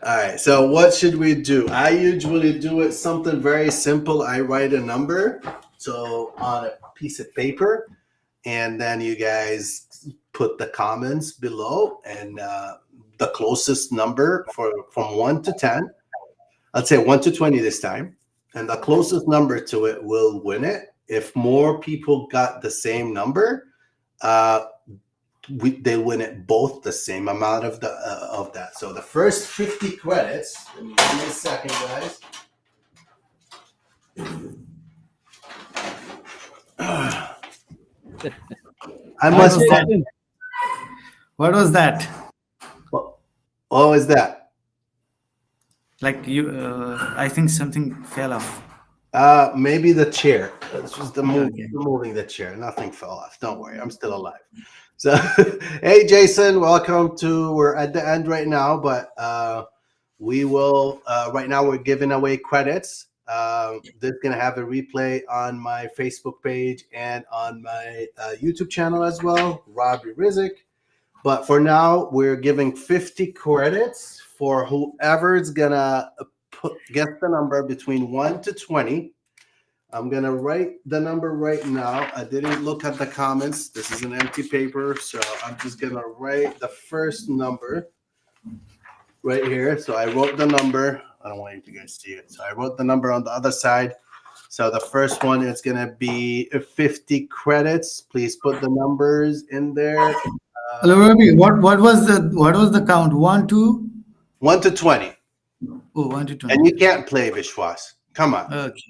All right. So what should we do? I usually do it something very simple. I write a number, so on a piece of paper, and then you guys put the comments below, and the closest number from 1 to 10. I'd say 1 to 20 this time, and the closest number to it will win it. If more people got the same number, they win it both the same amount of that. So the first 50 credits. Give me a second, guys. I What must. was that? What was that? What was that? Like you, I think something fell off. Maybe the chair. It's just Okay. moving the chair. Nothing fell off. Don't worry, I'm still alive. So, hey, Jason, welcome to. We're at the end right now, but we will. Right now, we're giving away credits. This is gonna have a replay on my Facebook page and on my YouTube channel as well, Robbie Rizik. But for now, we're giving 50 credits for whoever's gonna guess the number between 1 to 20. I'm gonna write the number right now. I didn't look at the comments. This is an empty paper, so I'm just gonna write the first number right here. So I wrote the number. I don't want you to guys see it. So I wrote the number on the other side. So the first one is gonna be 50 credits. Please put the numbers in there. Hello, Ravi. What was the count? 1, 2? 1 to 20. Oh, 1 to And 20. you can't play Vishwas. Come on. Okay.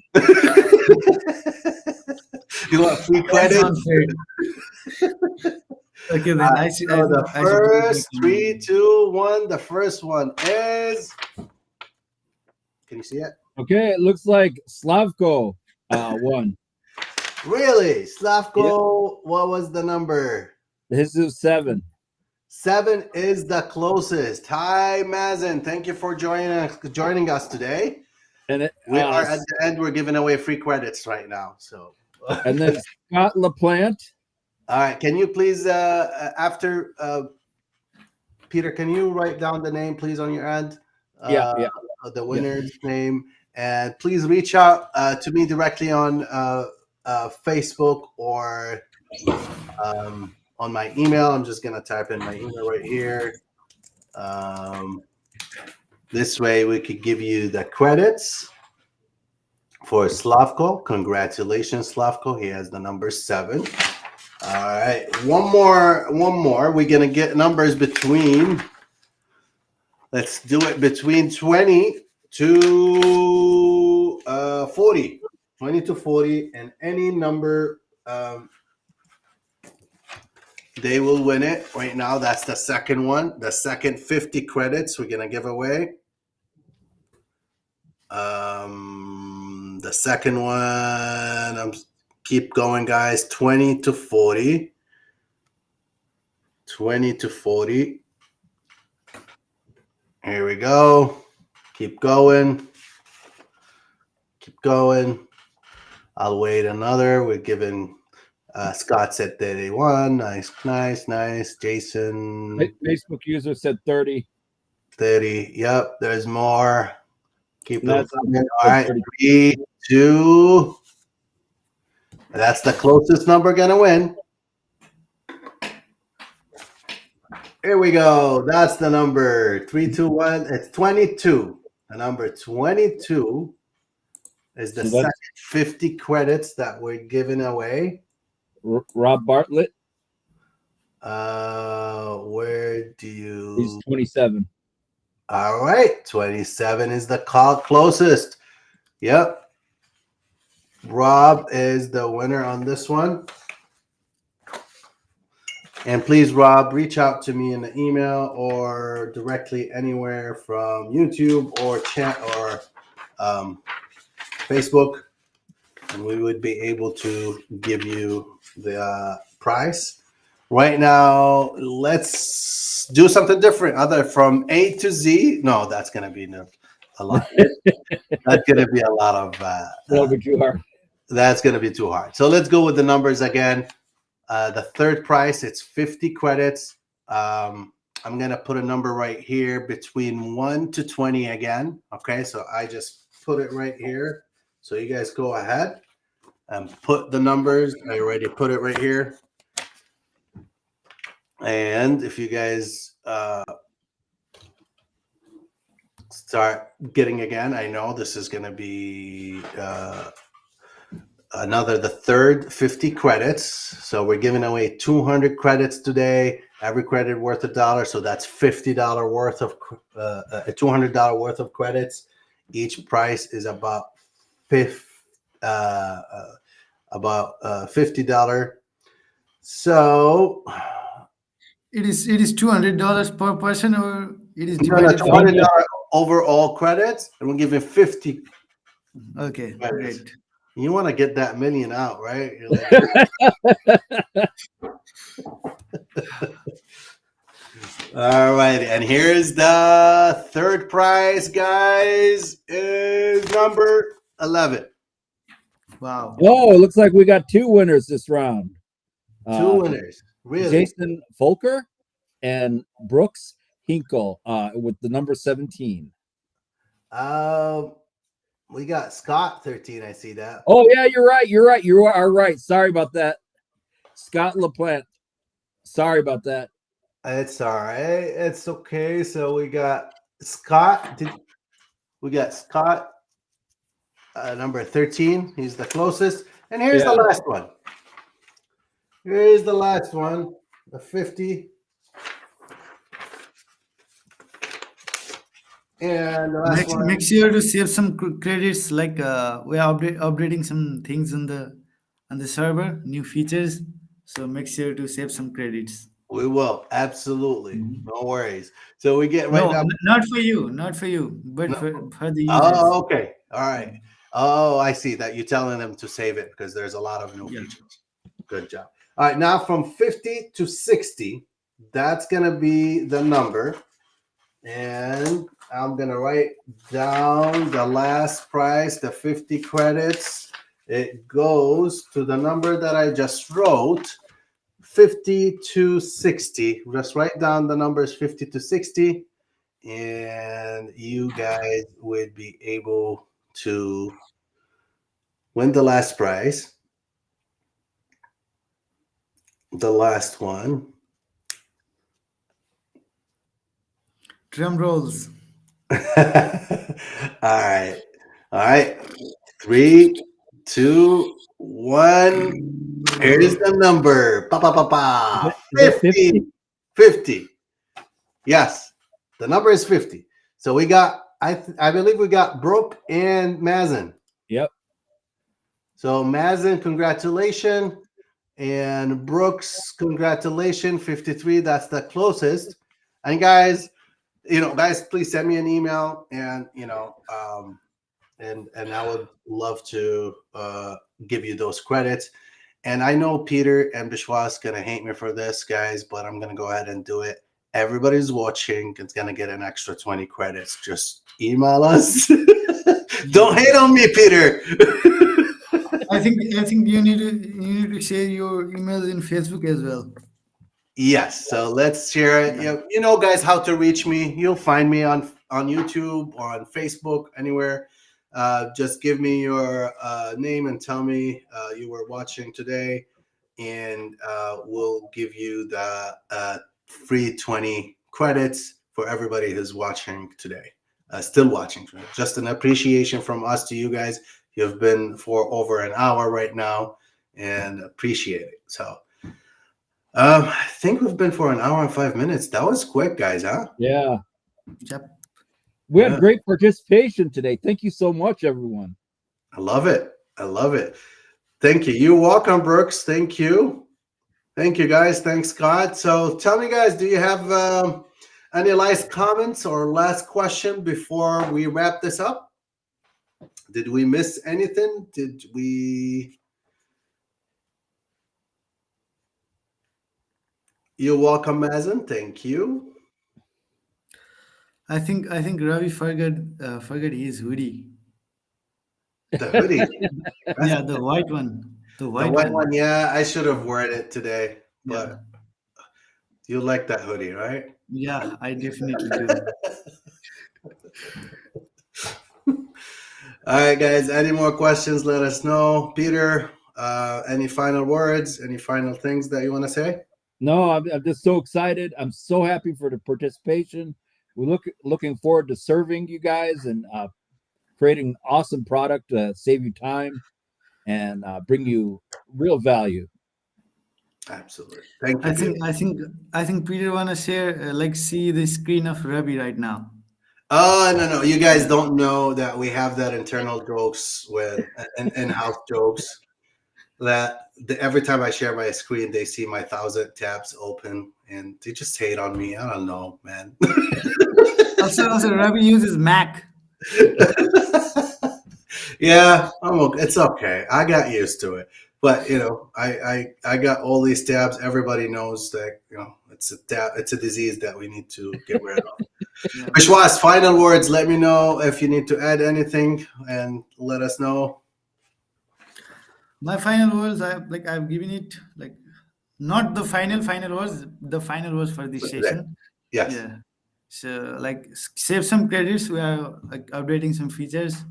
You want free That's credit? unfair. Okay, then I see. So the first 3, 2, 1. The first one is. Can you see it? Okay, it looks like Slavko won. Really? Slavko, What was the number? His is 7. 7 is the closest. Hi, Mazen. Thank you for joining us today. And We are at the end. We're giving away free credits right now. So. And then Scott LaPlante. All right. Can you please, after Peter, can you write down the name, please, on your end? Yeah. The winner's name, and please reach out to me directly on Facebook or on my email. I'm just gonna type in my email right here. This way, we could give you the credits for Slavko. Congratulations, Slavko. He has the number 7. All right, one more. We're gonna get numbers between. Let's do it between 20 to 40. 20 to 40, and any number, they will win it. Right now, that's the second one. The second 50 credits we're gonna give away. The second one, keep going, guys. 20 to 40. 20 to 40. Here we go. Keep going. Keep going. I'll wait another. We're giving Scott said 31. Nice. Jason. Facebook user said 30. 30. Yep, there's more. Keep it coming. All right. 3, 2. That's the closest number gonna win. Here we go. That's the number. 3, 2, 1. It's 22. The number 22 is the second 50 credits that we're giving away. Rob Bartlett. Where do you? He's 27. All right, 27 is the closest. Yep. Rob is the winner on this one. And please, Rob, reach out to me in the email or directly anywhere from YouTube or chat or Facebook, and we would be able to give you the prize. Right now, let's do something different. Other from A to Z. No, that's going to be a lot. That's going to be a lot of. That'll be too hard. That's going to be too hard. So let's go with the numbers again. The third price, it's 50 credits. I'm going to put a number right here between 1 to 20 again. Okay, so I just put it right here. So you guys go ahead and put the numbers. I already put it right here. And if you guys start getting again, I know this is going to be the third 50 credits. So we're giving away 200 credits today. Every credit worth $1, so that's $50 worth of $200 worth of credits. Each price is about $50. So It is $200 per person, or it is no, divided for. $200 overall credits, and we're giving 50 Okay, credits. great. You want to get that million out, right? You're like, all right, and here's the third prize, guys, is number 11. Wow. Oh, it looks like we got two winners this round. Two winners, really. Jason Folker and Brooks Hinkle with the number 17. We got Scott 13. I see that. Oh yeah, you're right. You are right. Sorry about that, Scott LaPlante. Sorry about that. It's all right. It's okay. So we got Scott. We got Scott, number 13. He's the closest. And here's the last one. Here's the last one, the 50. And the last one. Make sure to save some credits. Like we are updating some things on the server, new features. So make sure to save some credits. We will, absolutely. No worries. So we get right No, now. not for you, but No. for the users. Oh, okay. All right. Oh, I see that you're telling them to save it because there's a lot of new features. Good job. All right, now from 50 to 60, that's going to be the number. And I'm going to write down the last price, the 50 credits. It goes to the number that I just wrote, 50 to 60. Just write down the numbers 50 to 60. And you guys would be able to win the last prize. The last one. Drum rolls. All right. 3, 2, 1. Here's the number. 50. 50. Yes. The number is 50. So we got, I believe we got Brooke and Mazen. Yep. So Mazen, congratulations. And Brooks, congratulations. 53. That's the closest. And guys, please send me an email, and and I would love to give you those credits. And I know Peter and Bishwa is gonna hate me for this, guys, but I'm gonna go ahead and do it. Everybody's watching. It's gonna get an extra 20 credits. Just email us. Don't hate on me, Peter. I think you need to share your emails in Facebook as well. Yes, so let's share it. You know, guys, how to reach me. You'll find me on YouTube or on Facebook, anywhere. Just give me your name and tell me you were watching today, and we'll give you the free 20 credits for everybody who's watching today. Still watching. Just an appreciation from us to you guys. You've been for over an hour right now, and appreciate it. So I think we've been for an hour and 5 minutes. That was quick, guys, huh? Yeah. Yep. We had great participation today. Thank you so much, everyone. I love it. Thank you. You're welcome, Brooks. Thank you. Thank you, guys. Thanks, Scott. So tell me, guys, do you have any last comments or last question before we wrap this up? Did we miss anything? You're welcome, Mazen. Thank you. I think Ravi forgot his hoodie. The hoodie. Yeah, the white one. The white one. Yeah, I should have worn it today, but you like that hoodie, right? Yeah, I definitely do. All right, guys. Any more questions? Let us know. Peter, any final words? Any final things that you want to say? No, I'm just so excited. I'm so happy for the participation. We're looking forward to serving you guys and creating an awesome product to save you time. and bring you real value. Absolutely. Thank you, Peter. I think Peter wanna share like see the screen of Ravi right now. Oh, no. You guys Yeah. don't know that we have that internal jokes with in-house jokes that every time I share my screen, they see my 1,000 tabs open and they just hate on me. I don't know, man. Also Ravi uses Mac. Yeah, it's okay. I got used to it. But I got all these tabs. Everybody knows that it's a disease that we need to get rid of. Yeah. Vishwas, final words. Let me know if you need to add anything, and let us know. My final words, I've given it like not the final words, the final words for this For today. session. Yes. Yeah. So like save some credits. We are like updating some features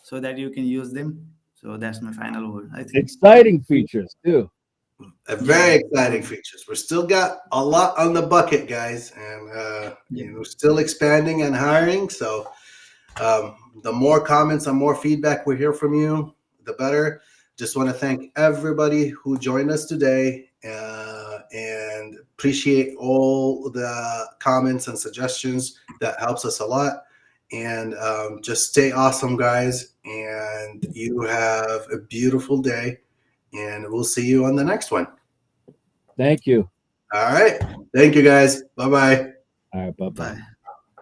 so that you can use them. So that's my final word. I think. Exciting features too. Very Yeah. exciting features. We're still got a lot on the bucket, guys, and Yeah. still expanding and hiring. So the more comments and more feedback we hear from you, the better. Just want to thank everybody who joined us today, and appreciate all the comments and suggestions. That helps us a lot. And just stay awesome, guys. And you have a beautiful day. And we'll see you on the next one. Thank you. All right. Thank you, guys. Bye-bye. All right. Bye-bye. Bye.